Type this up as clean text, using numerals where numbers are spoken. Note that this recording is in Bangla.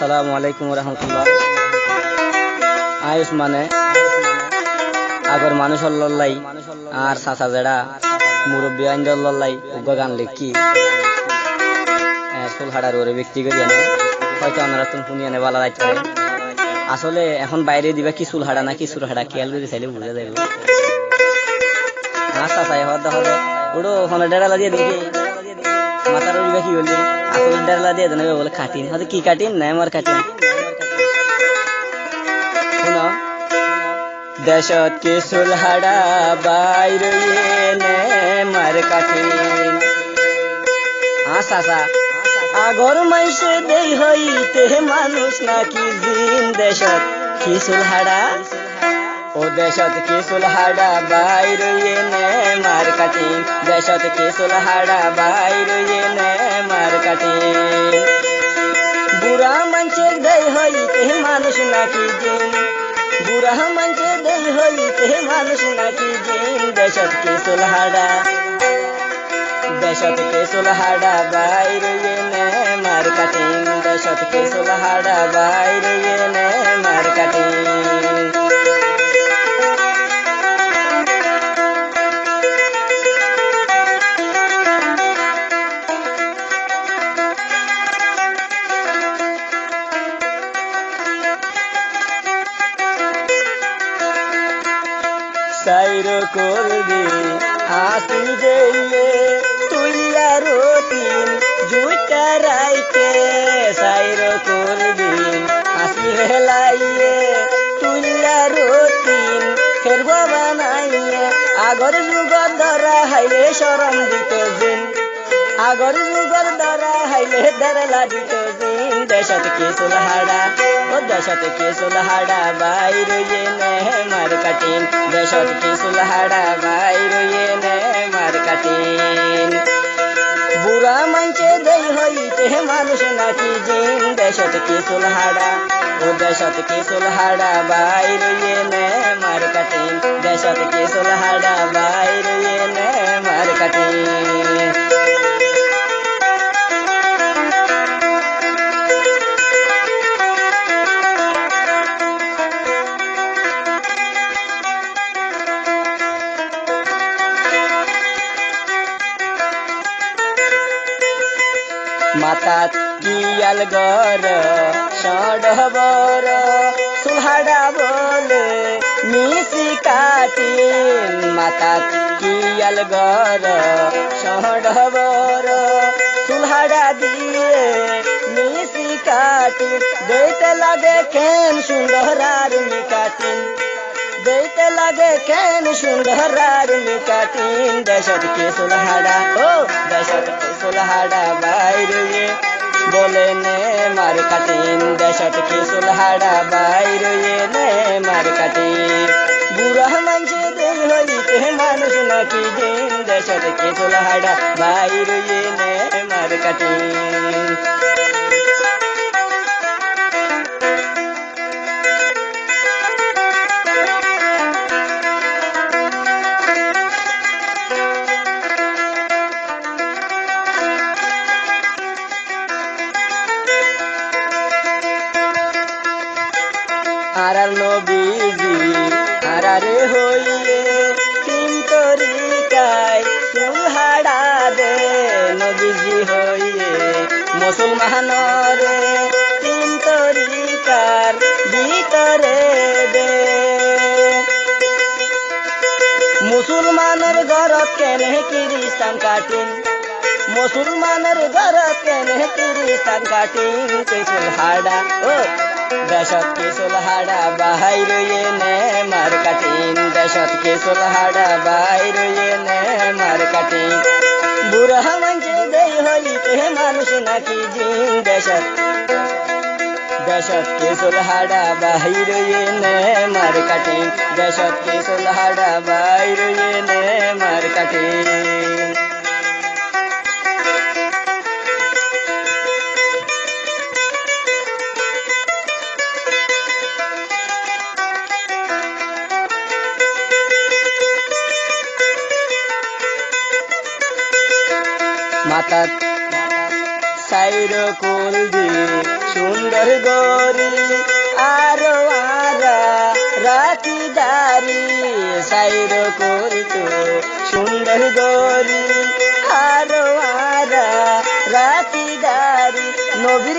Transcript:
আসসালামু আলাইকুম রহমতুল্লাহ। আয়ুষ মানে আগর মানুষ লল্লাই আর সাসা জেড়া মুরব্বী আইন্দর লল্লাই উগ্র গান লিখি সুলহাড়ার ওরে ব্যক্তি করি আনে হয়তো আমরা তুমি শুনি আনে বালা রাইতে পারে। আসলে এখন বাইরে দিবা কি সুলহাড়া না কি সুলহাড়া খেয়াল করে চাইলে বুঝা যাবে। আর সাসাই হওয়ার দেখা যায় ওড়ো ওখানে ডেরা লাগিয়ে দেখি মাথার উড়িবা কি বললি আসলে ডেরা দিয়ে দেন বলে কাটিন হয়তো কি কাটিন না আমার কাটিন শুনো দেশত কি সুলহাড়া বাইরে নে মার কাটিন আসা আগর মাইসে দেই হইতে মানুষ নাকি জিন দেশত কি সুলহাড়া ও দেশত কি সুলহাড়া বাইরে নে মার কাটিন দেশত কি সুলহাড়া বাইরে নে মার কাটিন বুড়া মানুষের দেই হইতে মানুষ নাকি জিন বুড়া মানুষের দেই হইতে মানুষ নাকি জিন দেশত কি সুলহাড়া দেশত কি সুলহাড়া বাইরে নে মার কাটিন দেশত কি সুলহাড়া বাইরে নে মার কাটিন সাইরো করবি আসি যেয়ে তুইলা রতিন জুইটা রাইতে সাইরো করবি আসি হেলাইয়ে তুইলা রতিন ফেরব বানাইয়ে আগর যুগর ধরা হাইলে শরম দিত জিন আগর যুগর ধরা হাইলে দেরলা দিত জিন দেশত কি সুলহাড়া ও দেশত কি সুলহাড়া বাইরে নে মার কাটিন দেশত কি সুলহাড়া বাইরে নে মার কাটিন বুড়া মাইছে দেই হইতে মানুষ নাকি জিন দেশত কি সুলহাড়া ও দেশত কি সুলহাড়া বাইরে নে মার কাটিন দেশত কি সুলহাড়া বাইরে নে মার কাটিন মাতাত কিয়াল গর সডবর সুলহাড়া বলে মিশি কাটিন মাতাত কিয়াল গর সডবর সুলহাড়া দিয়ে মিশি কাটিন দেখতে লাগে কেন সুন্দর আর কাটিন দেখতে লাগে কেন সুন্দর আর কাটিন দেশত কি সুলহাড়া ও দেশত কি সুলহাড়া বাইরে বলে নে মার কাটিন দেশত কি সুলহাড়া বাইরে নে মার কাটিন বুড়া মানছে দেই হইতে মানুষ নাকি দিন দেশত কি সুলহাড়া বাইরে নে মার কাটিন আর নবীজি আরে হইয়ে তিন তরিকায় সুলহাড়া দে নবীজি হইয়ে মুসলমানরে তিন তরিকার ভিতরে দে মুসলমানের ঘরত কেনে খ্রিস্টান কাটিন মুসলমানের ঘরত কেনে খ্রিস্টান কাটিন কে সুলহাড়া ও দেশত কি সুলহাড়া বাইরে নে মার কাটিন দেশত কি সুলহাড়া বাইরে নে মার কাটিন বুড়া মানছে দেই হইতে মানুষ নাকি জিন দেশত দেশত কি সুলহাড়া বাইরে নে মার কাটিন দেশত কি সুলহাড়া বাইরে নে মার কাটিন মাতাত সাই সাইর কুল দি সুন্দর গরি আরো আরা রাতি দারি সাইর কুল তো সুন্দর গরি আরো আরা রাতি দারি নবীর